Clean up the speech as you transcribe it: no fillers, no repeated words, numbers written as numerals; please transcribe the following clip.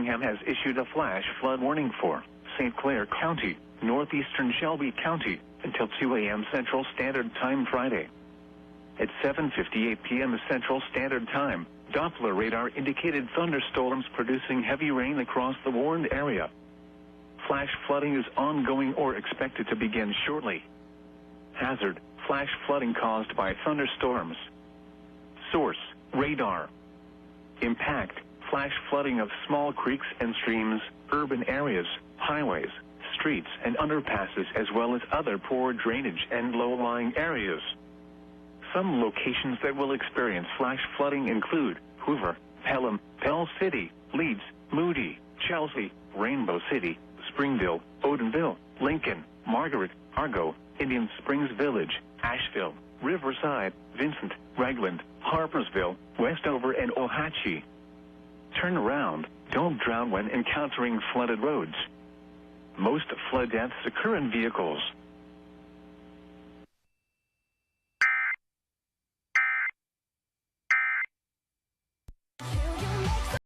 has issued a flash flood warning for St. Clair County, northeastern Shelby County, until 2 a.m. Central Standard Time Friday. At 7:58 p.m. Central Standard Time, Doppler radar indicated thunderstorms producing heavy rain across the warned area. Flash flooding is ongoing or expected to begin shortly. Hazard: flash flooding caused by thunderstorms. Source: radar. Impact: flash flooding of small creeks and streams, urban areas, highways, streets, and underpasses, as well as other poor drainage and low-lying areas. Some locations that will experience flash flooding include Hoover, Pelham, Pell City, Leeds, Moody, Chelsea, Rainbow City, Springville, Odenville, Lincoln, Margaret, Argo, Indian Springs Village, Asheville, Riverside, Vincent, Ragland, Harpersville, Westover, and Ohatchee. Turn around. Don't drown when encountering flooded roads. Most flood deaths occur in vehicles.